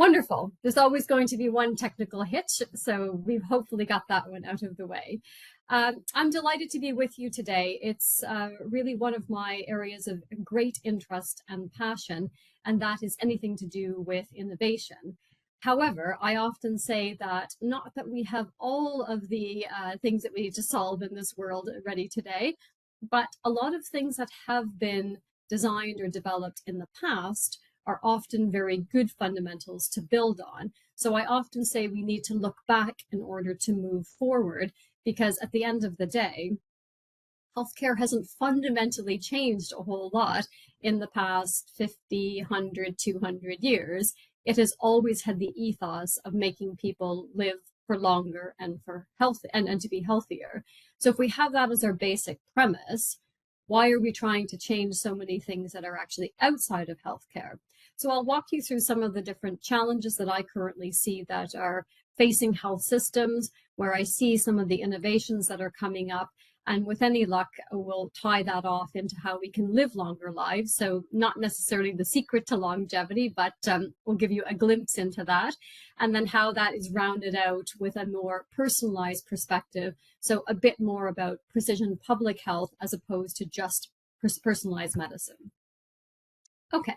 Wonderful. There's always going to be one technical hitch, so we've hopefully got that one out of the way. I'm delighted to be with you today. It's really one of my areas of great interest and passion, and that is anything to do with innovation. However, I often say that not that we have all of the things that we need to solve in this world ready today, but a lot of things that have been designed or developed in the past are often very good fundamentals to build on. So I often say we need to look back in order to move forward, because at the end of the day, healthcare hasn't fundamentally changed a whole lot in the past 50, 100, 200 years. It has always had the ethos of making people live for longer and for health and to be healthier. So if we have that as our basic premise, why are we trying to change so many things that are actually outside of healthcare? So I'll walk you through some of the different challenges that I currently see that are facing health systems, where I see some of the innovations that are coming up. And with any luck, we'll tie that off into how we can live longer lives. So not necessarily the secret to longevity, but we'll give you a glimpse into that. And then how that is rounded out with a more personalized perspective. So a bit more about precision public health as opposed to just personalized medicine. Okay.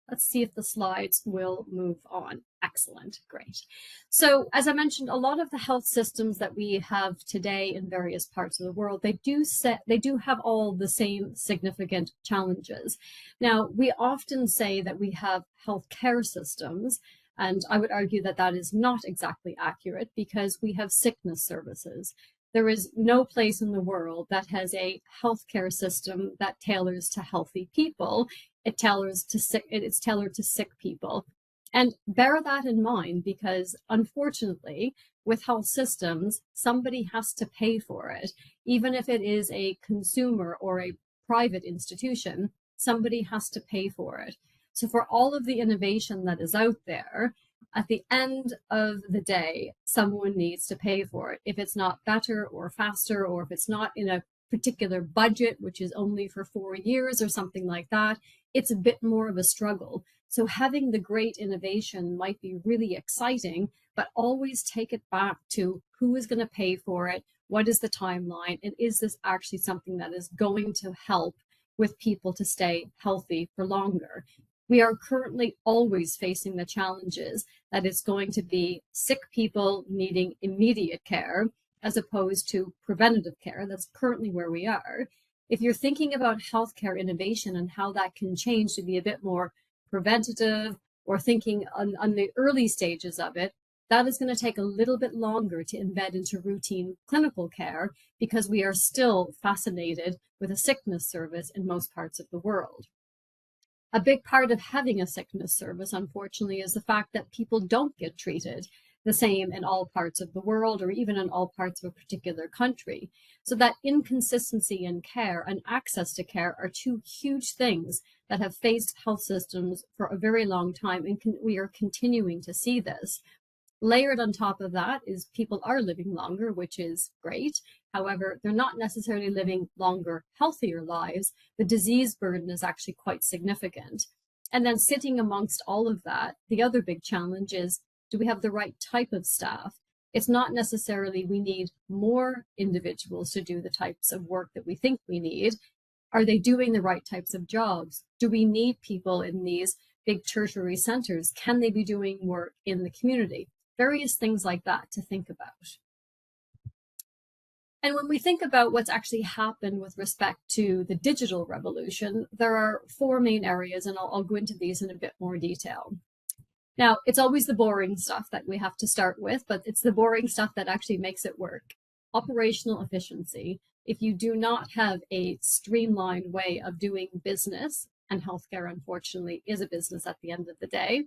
Let's see if the slides will move on. Excellent, great. So as I mentioned, a lot of the health systems that we have today in various parts of the world, they do have all the same significant challenges. Now, we often say that we have healthcare systems, and I would argue that that is not exactly accurate, because we have sickness services. There is no place in the world that has a healthcare system that tailors to healthy people. It's tailored to sick people. And bear that in mind, because unfortunately, with health systems, somebody has to pay for it. Even if it is a consumer or a private institution, somebody has to pay for it. So for all of the innovation that is out there, at the end of the day, someone needs to pay for it. If it's not better or faster, or if it's not in a particular budget, which is only for 4 years or something like that, it's a bit more of a struggle. So having the great innovation might be really exciting, but always take it back to who is going to pay for it, what is the timeline, and is this actually something that is going to help with people to stay healthy for longer? We are currently always facing the challenges that it's going to be sick people needing immediate care as opposed to preventative care. That's currently where we are. If you're thinking about healthcare innovation and how that can change to be a bit more preventative, or thinking on the early stages of it, that is going to take a little bit longer to embed into routine clinical care, because we are still fascinated with a sickness service in most parts of the world. A big part of having a sickness service, unfortunately, is the fact that people don't get treated the same in all parts of the world, or even in all parts of a particular country. So that inconsistency in care and access to care are two huge things that have faced health systems for a very long time, and we are continuing to see this. Layered on top of that is people are living longer, which is great. However, they're not necessarily living longer, healthier lives. The disease burden is actually quite significant. And then sitting amongst all of that, the other big challenge is, do we have the right type of staff? It's not necessarily we need more individuals to do the types of work that we think we need. Are they doing the right types of jobs? Do we need people in these big tertiary centers? Can they be doing work in the community? Various things like that to think about. And when we think about what's actually happened with respect to the digital revolution, there are 4 main areas, and I'll go into these in a bit more detail. Now, it's always the boring stuff that we have to start with, but it's the boring stuff that actually makes it work. Operational efficiency. If you do not have a streamlined way of doing business, and healthcare, unfortunately, is a business at the end of the day,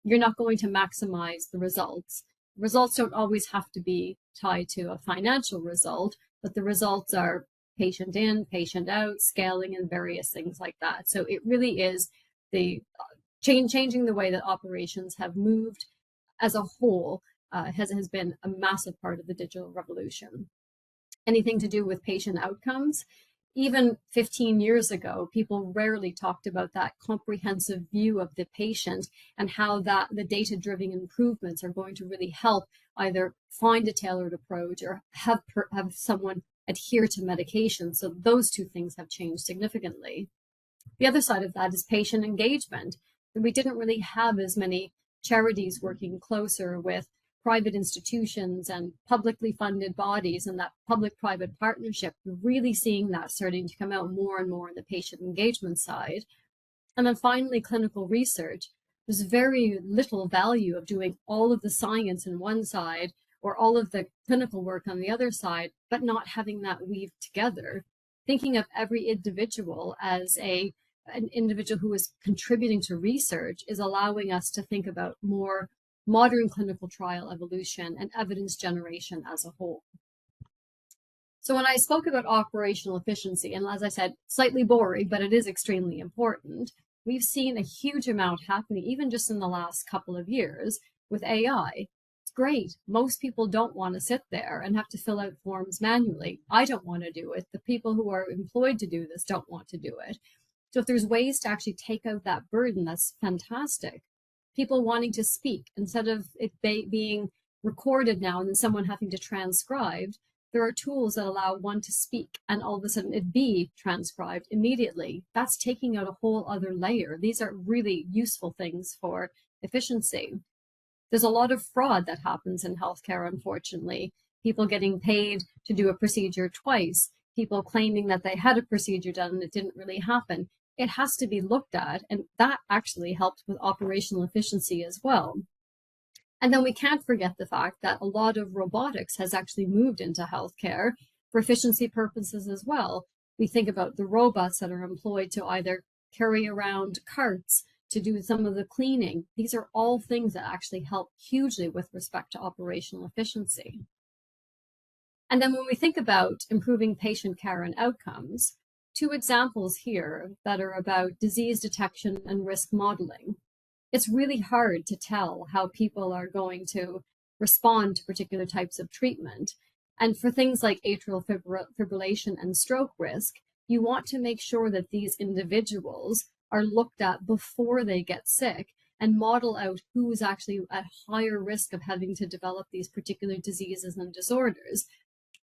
you're not going to maximize the results. Results don't always have to be tied to a financial result, but the results are patient in, patient out, scaling, and various things like that. So it really is the changing the way that operations have moved as a whole has been a massive part of the digital revolution. Anything to do with patient outcomes. even 15 years ago, people rarely talked about that comprehensive view of the patient and how that the data-driven improvements are going to really help either find a tailored approach or have someone adhere to medication. So those two things have changed significantly. The other side of that is patient engagement. We didn't really have as many charities working closer with private institutions and publicly funded bodies, and that public-private partnership, really seeing that starting to come out more and more on the patient engagement side. And then finally, clinical research. There's very little value of doing all of the science on one side or all of the clinical work on the other side, but not having that weave together. Thinking of every individual as an individual who is contributing to research is allowing us to think about more modern clinical trial evolution and evidence generation as a whole. So when I spoke about operational efficiency, and as I said, slightly boring, but it is extremely important, we've seen a huge amount happening even just in the last couple of years with AI. It's great. Most people don't want to sit there and have to fill out forms manually. I don't want to do it. The people who are employed to do this don't want to do it. So if there's ways to actually take out that burden, that's fantastic. People wanting to speak, instead of it being recorded now and then someone having to transcribe, there are tools that allow one to speak and all of a sudden it be transcribed immediately. That's taking out a whole other layer. These are really useful things for efficiency. There's a lot of fraud that happens in healthcare, unfortunately. People getting paid to do a procedure twice, people claiming that they had a procedure done and it didn't really happen. It has to be looked at, and that actually helps with operational efficiency as well. And then we can't forget the fact that a lot of robotics has actually moved into healthcare for efficiency purposes as well. We think about the robots that are employed to either carry around carts, to do some of the cleaning. These are all things that actually help hugely with respect to operational efficiency. And then when we think about improving patient care and outcomes, two examples here that are about disease detection and risk modeling. It's really hard to tell how people are going to respond to particular types of treatment. And for things like atrial fibrillation and stroke risk, you want to make sure that these individuals are looked at before they get sick and model out who is actually at higher risk of having to develop these particular diseases and disorders.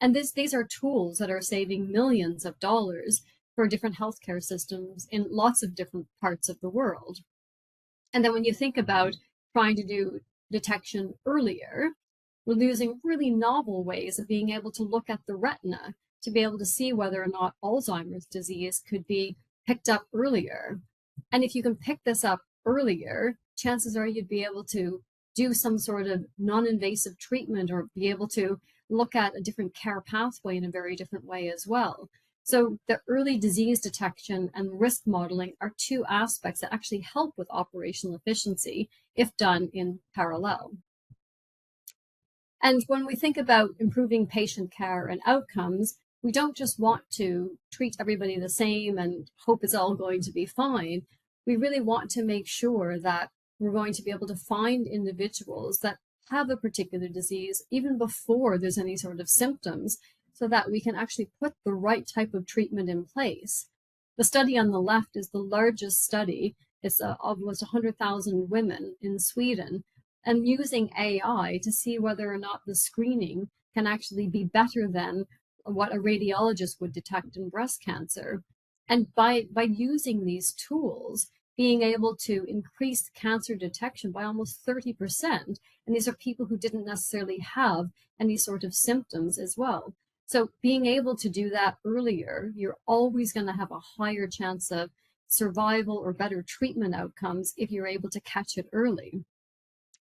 And these are tools that are saving millions of dollars for different healthcare systems in lots of different parts of the world. And then when you think about trying to do detection earlier, we're using really novel ways of being able to look at the retina to be able to see whether or not Alzheimer's disease could be picked up earlier. And if you can pick this up earlier, chances are you'd be able to do some sort of non-invasive treatment or be able to look at a different care pathway in a very different way as well. So the early disease detection and risk modeling are two aspects that actually help with operational efficiency if done in parallel. And when we think about improving patient care and outcomes, we don't just want to treat everybody the same and hope it's all going to be fine. We really want to make sure that we're going to be able to find individuals that have a particular disease even before there's any sort of symptoms, so that we can actually put the right type of treatment in place. The study on the left is the largest study. It's of almost 100,000 women in Sweden, and using AI to see whether or not the screening can actually be better than what a radiologist would detect in breast cancer. And by using these tools, being able to increase cancer detection by almost 30%. And these are people who didn't necessarily have any sort of symptoms as well. So being able to do that earlier, you're always going to have a higher chance of survival or better treatment outcomes if you're able to catch it early.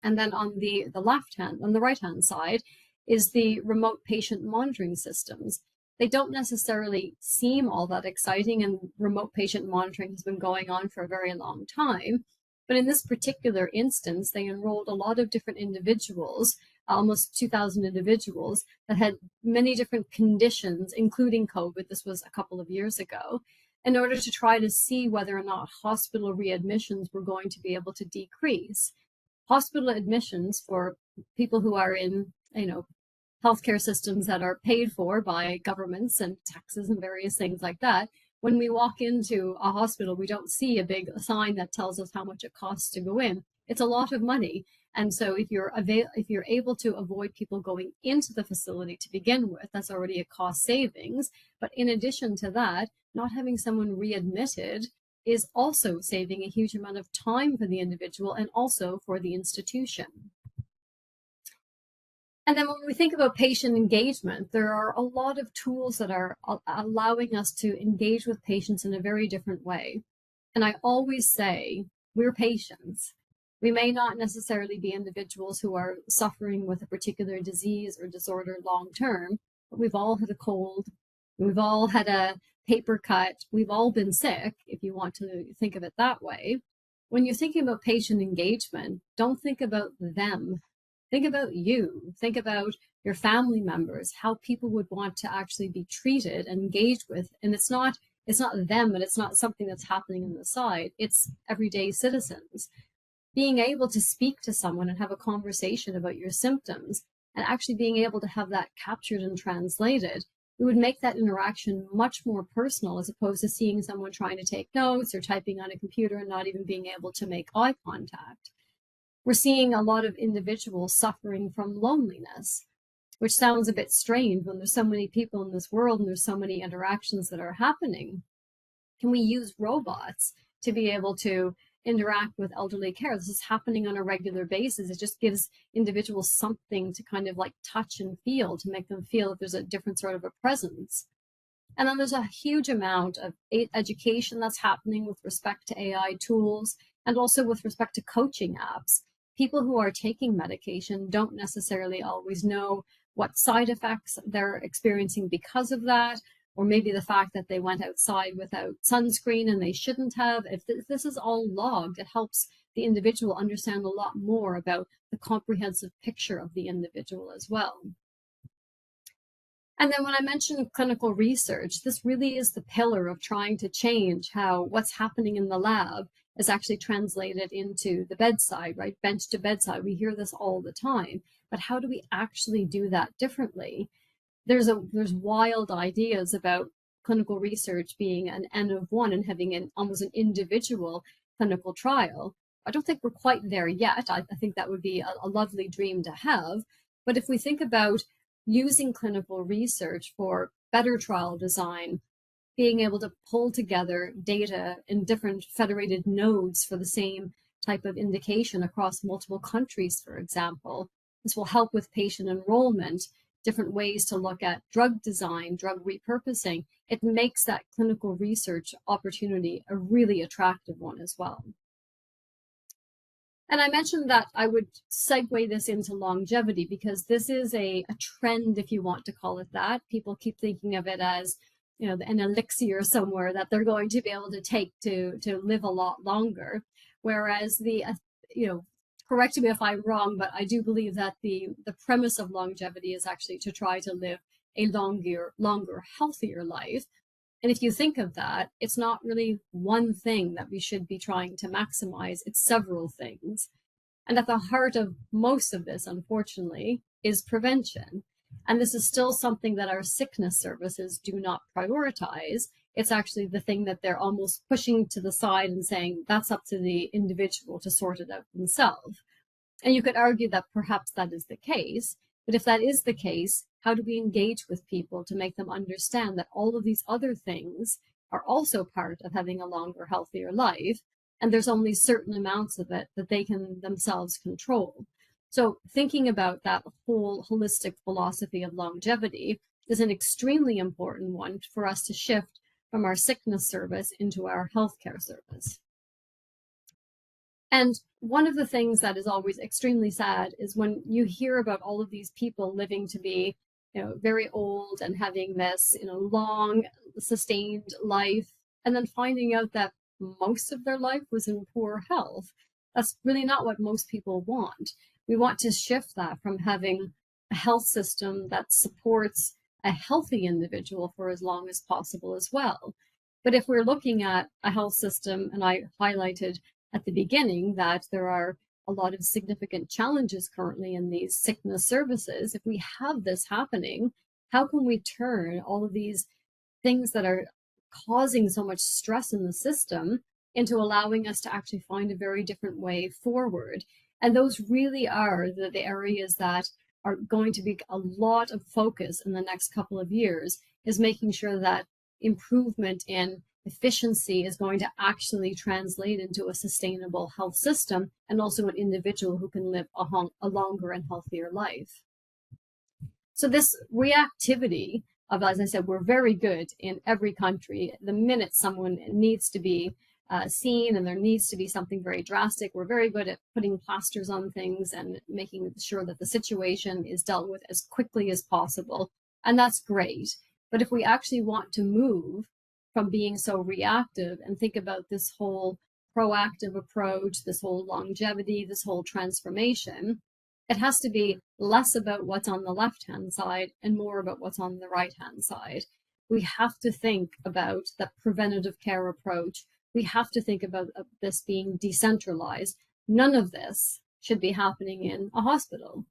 And then on the right-hand side is the remote patient monitoring systems. They don't necessarily seem all that exciting, and remote patient monitoring has been going on for a very long time. But in this particular instance, they enrolled a lot of different individuals, almost 2,000 individuals that had many different conditions, including COVID. This was a couple of years ago, in order to try to see whether or not hospital readmissions were going to be able to decrease. Hospital admissions for people who are in, healthcare systems that are paid for by governments and taxes and various things like that. When we walk into a hospital, we don't see a big sign that tells us how much it costs to go in. It's a lot of money. And so if you're able to avoid people going into the facility to begin with, that's already a cost savings. But in addition to that, not having someone readmitted is also saving a huge amount of time for the individual and also for the institution. And then when we think about patient engagement, there are a lot of tools that are allowing us to engage with patients in a very different way. And I always say, we're patients. We may not necessarily be individuals who are suffering with a particular disease or disorder long term, but we've all had a cold, we've all had a paper cut, we've all been sick, if you want to think of it that way. When you're thinking about patient engagement, don't think about them. Think about you. Think about your family members, how people would want to actually be treated and engaged with. And it's not them, and it's not something that's happening on the side. It's everyday citizens. Being able to speak to someone and have a conversation about your symptoms and actually being able to have that captured and translated, it would make that interaction much more personal as opposed to seeing someone trying to take notes or typing on a computer and not even being able to make eye contact. We're seeing a lot of individuals suffering from loneliness, which sounds a bit strange when there's so many people in this world and there's so many interactions that are happening. Can we use robots to be able to interact with elderly care? This is happening on a regular basis. It just gives individuals something to kind of like touch and feel to make them feel that there's a different sort of a presence. And then there's a huge amount of education that's happening with respect to AI tools and also with respect to coaching apps. People who are taking medication don't necessarily always know what side effects they're experiencing because of that, or maybe the fact that they went outside without sunscreen and they shouldn't have. If this is all logged, it helps the individual understand a lot more about the comprehensive picture of the individual as well. And then when I mentioned clinical research, this really is the pillar of trying to change how what's happening in the lab is actually translated into the bedside, right? Bench to bedside. We hear this all the time, but how do we actually do that differently? There's wild ideas about clinical research being an N of one and having almost an individual clinical trial. I don't think we're quite there yet. I think that would be a lovely dream to have. But if we think about using clinical research for better trial design, being able to pull together data in different federated nodes for the same type of indication across multiple countries, for example, this will help with patient enrollment, different ways to look at drug design, drug repurposing. It makes that clinical research opportunity a really attractive one as well. And I mentioned that I would segue this into longevity because this is a trend, if you want to call it that. People keep thinking of it as, you know, an elixir somewhere that they're going to be able to take to live a lot longer. Whereas correct me if I'm wrong, but I do believe that the premise of longevity is actually to try to live a longer, healthier life. And if you think of that, it's not really one thing that we should be trying to maximize. It's several things. And at the heart of most of this, unfortunately, is prevention. And this is still something that our sickness services do not prioritize. It's actually the thing that they're almost pushing to the side and saying that's up to the individual to sort it out themselves. And you could argue that perhaps that is the case. But if that is the case, how do we engage with people to make them understand that all of these other things are also part of having a longer, healthier life, and there's only certain amounts of it that they can themselves control? So thinking about that whole holistic philosophy of longevity is an extremely important one for us to shift from our sickness service into our healthcare service. And one of the things that is always extremely sad is when you hear about all of these people living to be, very old and having this, long, sustained life, and then finding out that most of their life was in poor health. That's really not what most people want. We want to shift that from having a health system that supports a healthy individual for as long as possible as well. But if we're looking at a health system, and I highlighted at the beginning that there are a lot of significant challenges currently in these sickness services. If we have this happening, how can we turn all of these things that are causing so much stress in the system into allowing us to actually find a very different way forward? And those really are the areas that are going to be a lot of focus in the next couple of years, is making sure that improvement in efficiency is going to actually translate into a sustainable health system, and also an individual who can live a longer and healthier life. So this reactivity of, as I said, we're very good in every country. The minute someone needs to be seen and there needs to be something very drastic, we're very good at putting plasters on things and making sure that the situation is dealt with as quickly as possible. And that's great. But if we actually want to move from being so reactive and think about this whole proactive approach, this whole longevity, this whole transformation, it has to be less about what's on the left-hand side and more about what's on the right-hand side. We have to think about the preventative care approach. We have to think about this being decentralized. None of this should be happening in a hospital.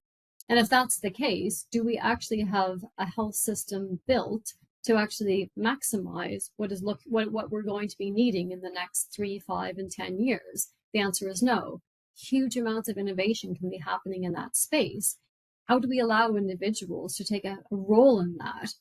And if that's the case, do we actually have a health system built to actually maximize what we're going to be needing in the next 3, 5, and 10 years? The answer is no. Huge amounts of innovation can be happening in that space. How do we allow individuals to take a role in that?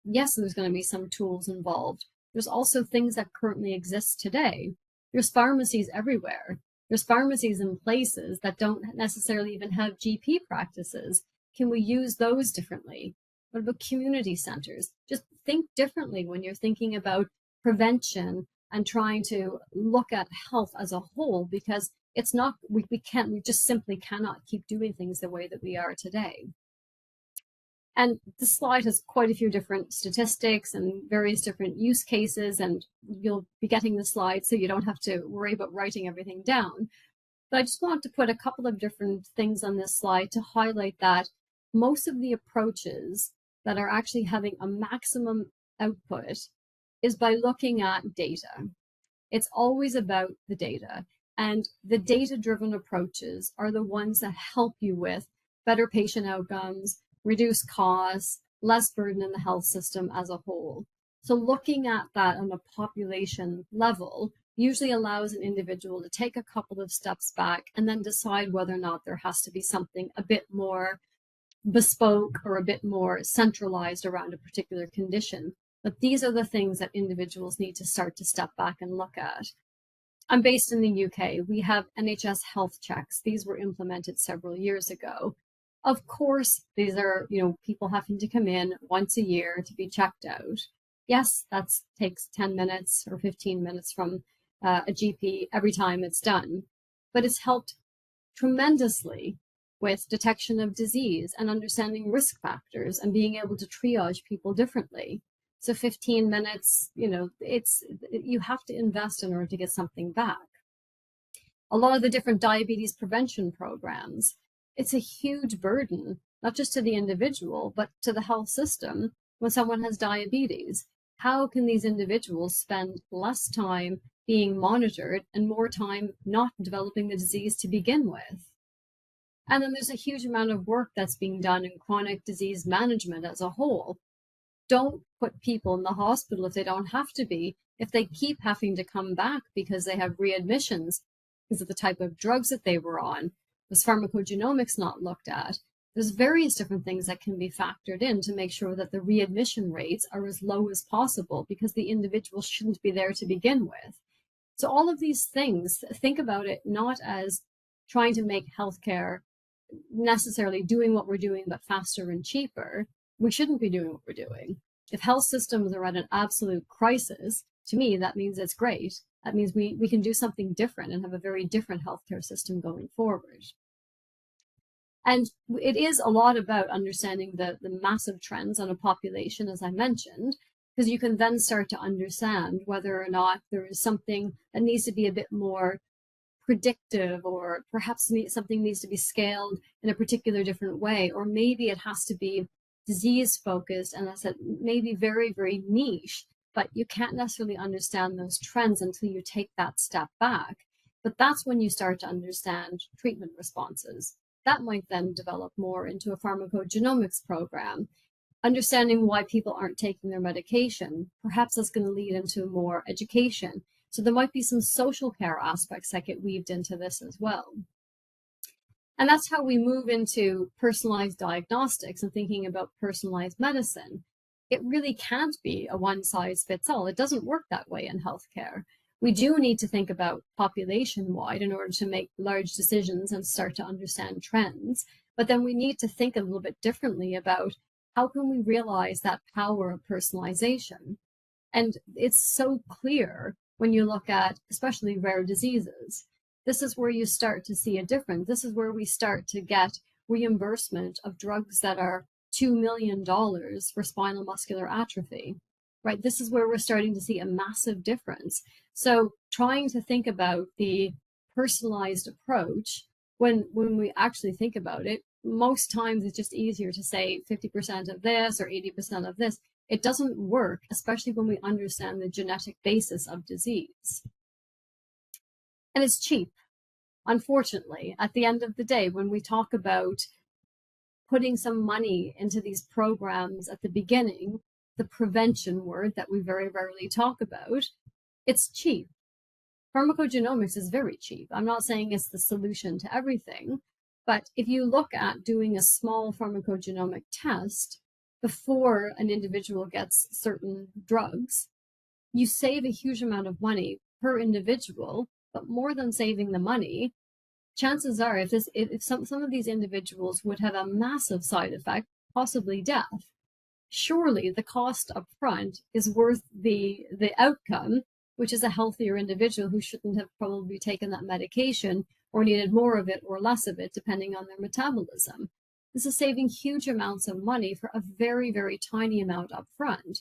Yes, there's going to be some tools involved. There's also things that currently exist today. There's pharmacies everywhere. There's pharmacies in places that don't necessarily even have GP practices. Can we use those differently? What about community centers? Just think differently when you're thinking about prevention and trying to look at health as a whole, because it's not, we just simply cannot keep doing things the way that we are today. And this slide has quite a few different statistics and various different use cases, and you'll be getting the slide so you don't have to worry about writing everything down. But I just want to put a couple of different things on this slide to highlight that most of the approaches that are actually having a maximum output is by looking at data. It's always about the data, and the data-driven approaches are the ones that help you with better patient outcomes, reduce costs, less burden in the health system as a whole. So looking at that on a population level usually allows an individual to take a couple of steps back and then decide whether or not there has to be something a bit more bespoke or a bit more centralized around a particular condition. But these are the things that individuals need to start to step back and look at. I'm based in the UK. We have NHS health checks. These were implemented several years ago. Of course, these are, people having to come in once a year to be checked out. Yes, that takes 10 minutes or 15 minutes from a GP every time it's done, but it's helped tremendously with detection of disease and understanding risk factors and being able to triage people differently. So 15 minutes, you have to invest in order to get something back. A lot of the different diabetes prevention programs, it's a huge burden, not just to the individual, but to the health system when someone has diabetes. How can these individuals spend less time being monitored and more time not developing the disease to begin with? And then there's a huge amount of work that's being done in chronic disease management as a whole. Don't put people in the hospital if they don't have to be. If they keep having to come back because they have readmissions because of the type of drugs that they were on, was pharmacogenomics not looked at? There's various different things that can be factored in to make sure that the readmission rates are as low as possible, because the individual shouldn't be there to begin with. So all of these things, think about it not as trying to make healthcare necessarily doing what we're doing, but faster and cheaper. We shouldn't be doing what we're doing. If health systems are at an absolute crisis, to me, that means it's great. That means we can do something different and have a very different healthcare system going forward. And it is a lot about understanding the massive trends on a population, as I mentioned, because you can then start to understand whether or not there is something that needs to be a bit more predictive, or perhaps something needs to be scaled in a particular different way, or maybe it has to be disease focused, and as I said, maybe very, very niche, but you can't necessarily understand those trends until you take that step back. But that's when you start to understand treatment responses. That might then develop more into a pharmacogenomics program, understanding why people aren't taking their medication. Perhaps that's going to lead into more education. So there might be some social care aspects that get weaved into this as well. And that's how we move into personalized diagnostics and thinking about personalized medicine. It really can't be a one size fits all. It doesn't work that way in healthcare. We do need to think about population-wide in order to make large decisions and start to understand trends. But then we need to think a little bit differently about how can we realize that power of personalization. And it's so clear when you look at especially rare diseases. This is where you start to see a difference. This is where we start to get reimbursement of drugs that are $2 million for spinal muscular atrophy, right? This is where we're starting to see a massive difference. So trying to think about the personalized approach, when we actually think about it, most times it's just easier to say 50% of this or 80% of this. It doesn't work, especially when we understand the genetic basis of disease. And it's cheap. Unfortunately, at the end of the day, when we talk about putting some money into these programs at the beginning, the prevention word that we very rarely talk about, it's cheap. Pharmacogenomics is very cheap. I'm not saying it's the solution to everything, but if you look at doing a small pharmacogenomic test before an individual gets certain drugs, you save a huge amount of money per individual. But more than saving the money, chances are if some of these individuals would have a massive side effect, possibly death, surely the cost up front is worth the outcome, which is a healthier individual who shouldn't have probably taken that medication or needed more of it or less of it, depending on their metabolism. This is saving huge amounts of money for a very, very tiny amount up front.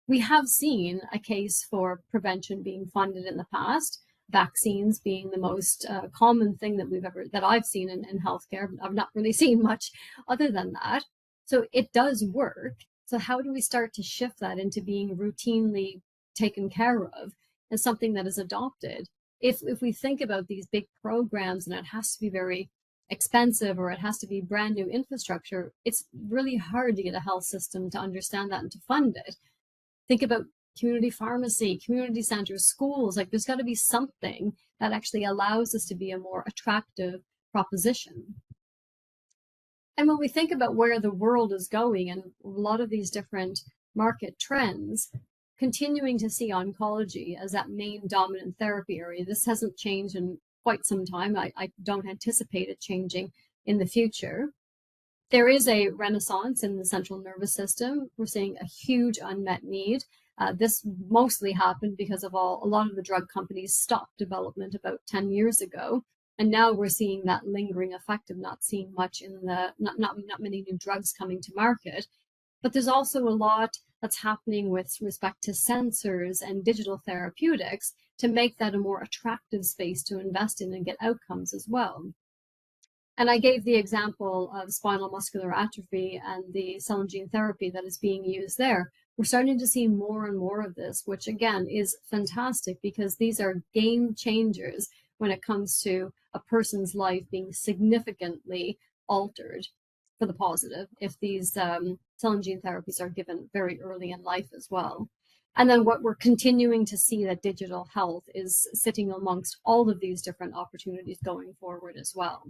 We have seen a case for prevention being funded in the past, vaccines being the most common thing that I've seen in healthcare. I've not really seen much other than that. So it does work. So how do we start to shift that into being routinely taken care of and something that is adopted? If we think about these big programs and it has to be very expensive or it has to be brand new infrastructure, it's really hard to get a health system to understand that and to fund it. Think about community pharmacy, community centers, schools. Like, there's got to be something that actually allows us to be a more attractive proposition. And when we think about where the world is going and a lot of these different market trends, continuing to see oncology as that main dominant therapy area, this hasn't changed in quite some time. I don't anticipate it changing in the future. There is a renaissance in the central nervous system. We're seeing a huge unmet need. This mostly happened because of a lot of the drug companies stopped development about 10 years ago. And now we're seeing that lingering effect of not seeing much in not many new drugs coming to market. But there's also a lot that's happening with respect to sensors and digital therapeutics to make that a more attractive space to invest in and get outcomes as well. And I gave the example of spinal muscular atrophy and the cell and gene therapy that is being used there. We're starting to see more and more of this, which again is fantastic because these are game changers when it comes to a person's life being significantly altered for the positive if these cell and gene therapies are given very early in life as well. And then what we're continuing to see that digital health is sitting amongst all of these different opportunities going forward as well.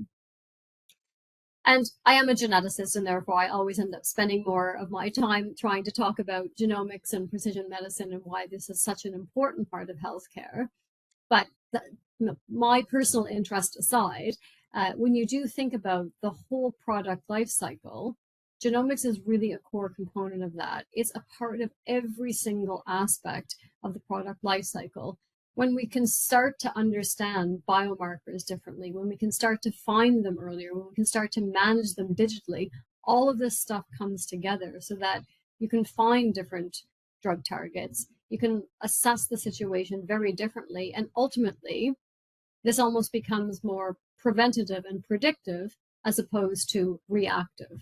And I am a geneticist, and therefore I always end up spending more of my time trying to talk about genomics and precision medicine and why this is such an important part of healthcare. But my personal interest aside, when you do think about the whole product life cycle, genomics is really a core component of that. It's a part of every single aspect of the product life cycle. When we can start to understand biomarkers differently, when we can start to find them earlier, when we can start to manage them digitally, all of this stuff comes together so that you can find different drug targets. You can assess the situation very differently. And ultimately, this almost becomes more preventative and predictive as opposed to reactive.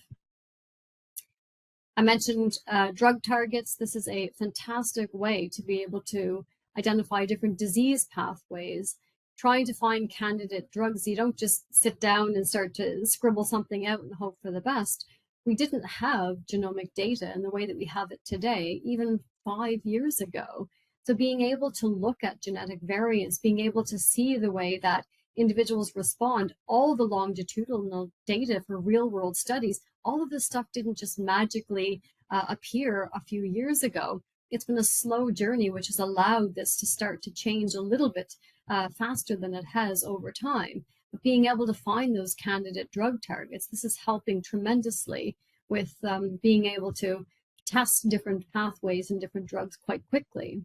I mentioned drug targets. This is a fantastic way to be able to identify different disease pathways. trying to find candidate drugs. You don't just sit down and start to scribble something out and hope for the best. We didn't have genomic data in the way that we have it today, even 5 years ago. So being able to look at genetic variants, being able to see the way that individuals respond, all the longitudinal data for real world studies, all of this stuff didn't just magically appear a few years ago. It's been a slow journey, which has allowed this to start to change a little bit faster than it has over time. But being able to find those candidate drug targets, this is helping tremendously with being able to test different pathways and different drugs quite quickly.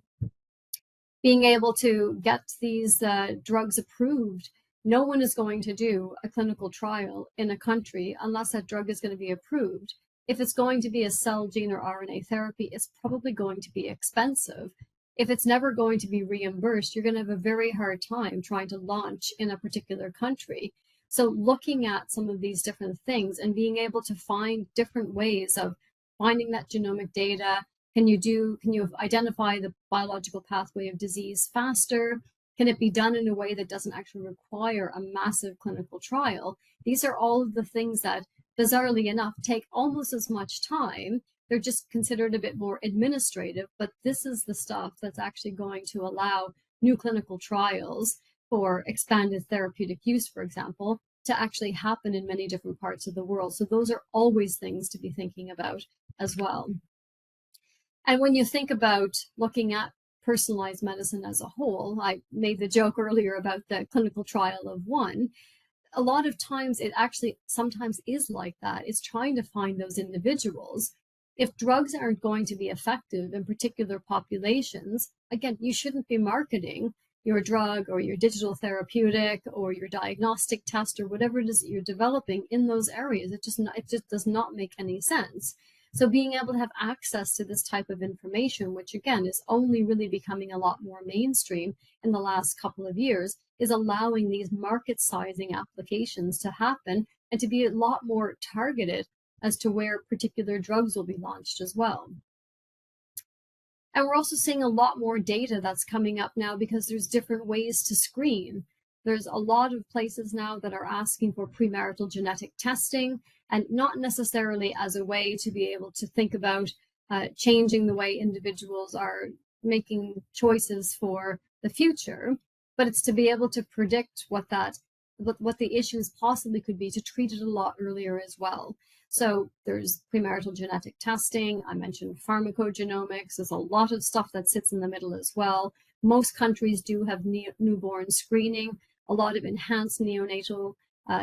Being able to get these drugs approved. No one is going to do a clinical trial in a country unless that drug is going to be approved. If it's going to be a cell, gene, or RNA therapy, it's probably going to be expensive. If it's never going to be reimbursed, you're going to have a very hard time trying to launch in a particular country. So looking at some of these different things and being able to find different ways of finding that genomic data. Can you identify the biological pathway of disease faster? Can it be done in a way that doesn't actually require a massive clinical trial? These are all of the things that, bizarrely enough, take almost as much time. They're just considered a bit more administrative, but this is the stuff that's actually going to allow new clinical trials for expanded therapeutic use, for example, to actually happen in many different parts of the world. So those are always things to be thinking about as well. And when you think about looking at personalized medicine as a whole, I made the joke earlier about the clinical trial of one. A lot of times it actually sometimes is like that. It's trying to find those individuals. If drugs aren't going to be effective in particular populations, again, you shouldn't be marketing your drug or your digital therapeutic or your diagnostic test or whatever it is that you're developing in those areas. It just does not make any sense. So being able to have access to this type of information, which again is only really becoming a lot more mainstream in the last couple of years, is allowing these market sizing applications to happen and to be a lot more targeted as to where particular drugs will be launched as well. And we're also seeing a lot more data that's coming up now because there's different ways to screen. There's a lot of places now that are asking for premarital genetic testing, and not necessarily as a way to be able to think about changing the way individuals are making choices for the future, but it's to be able to predict what the issues possibly could be to treat it a lot earlier as well. So there's premarital genetic testing. I mentioned pharmacogenomics. There's a lot of stuff that sits in the middle as well. Most countries do have newborn screening. A lot of enhanced neonatal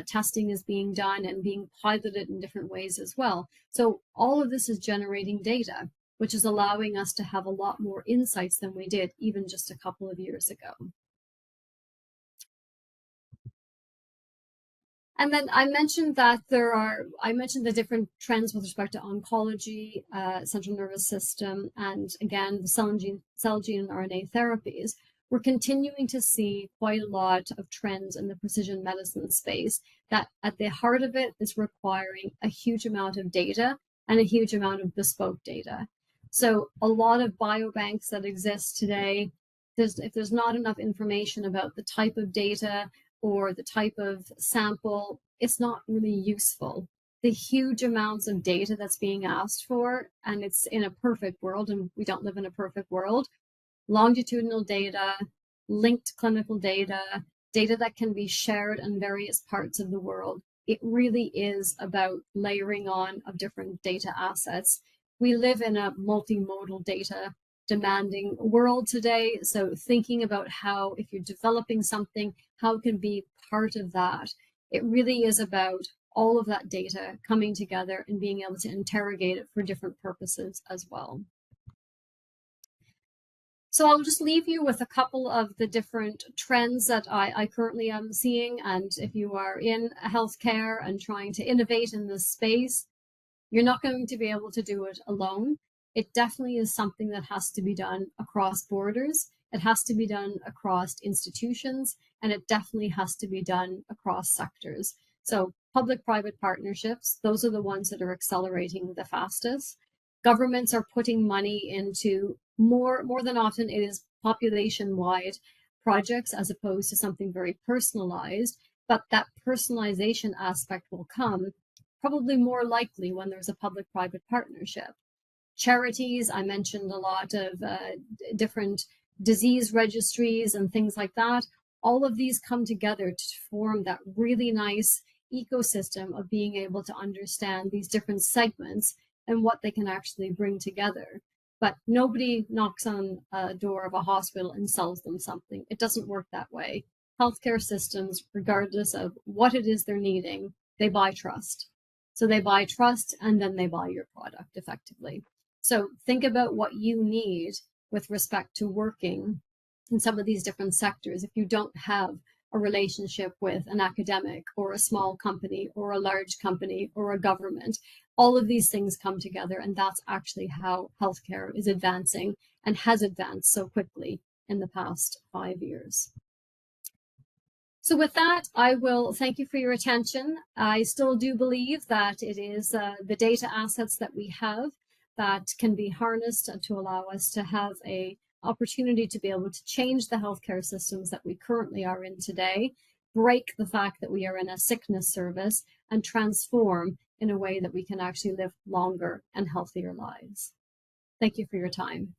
testing is being done and being piloted in different ways as well. So all of this is generating data, which is allowing us to have a lot more insights than we did even just a couple of years ago. And then I mentioned that I mentioned the different trends with respect to oncology, central nervous system, and again, the cell, gene, and RNA therapies. We're continuing to see quite a lot of trends in the precision medicine space that at the heart of it is requiring a huge amount of data and a huge amount of bespoke data. So a lot of biobanks that exist today, if there's not enough information about the type of data or the type of sample, it's not really useful. The huge amounts of data that's being asked for, and it's in a perfect world, and we don't live in a perfect world, longitudinal data, linked clinical data, data that can be shared in various parts of the world. It really is about layering on of different data assets. We live in a multimodal data demanding world today. So thinking about how, if you're developing something, how it can be part of that. It really is about all of that data coming together and being able to interrogate it for different purposes as well. So I'll just leave you with a couple of the different trends that I currently am seeing. And if you are in healthcare and trying to innovate in this space, you're not going to be able to do it alone. It definitely is something that has to be done across borders. It has to be done across institutions, and it definitely has to be done across sectors. So public-private partnerships, those are the ones that are accelerating the fastest. Governments are putting money into more than often it is population-wide projects as opposed to something very personalized, but that personalization aspect will come probably more likely when there's a public-private partnership. Charities, I mentioned a lot of different disease registries and things like that. All of these come together to form that really nice ecosystem of being able to understand these different segments and what they can actually bring together. But nobody knocks on a door of a hospital and sells them something. It doesn't work that way. Healthcare systems, regardless of what it is they're needing, they buy trust. So they buy trust and then they buy your product effectively. So think about what you need with respect to working in some of these different sectors. If you don't have a relationship with an academic or a small company or a large company or a government, all of these things come together, and that's actually how healthcare is advancing and has advanced so quickly in the past 5 years. So with that, I will thank you for your attention. I still do believe that it is the data assets that we have that can be harnessed to allow us to have an opportunity to be able to change the healthcare systems that we currently are in today, break the fact that we are in a sickness service, and transform in a way that we can actually live longer and healthier lives. Thank you for your time.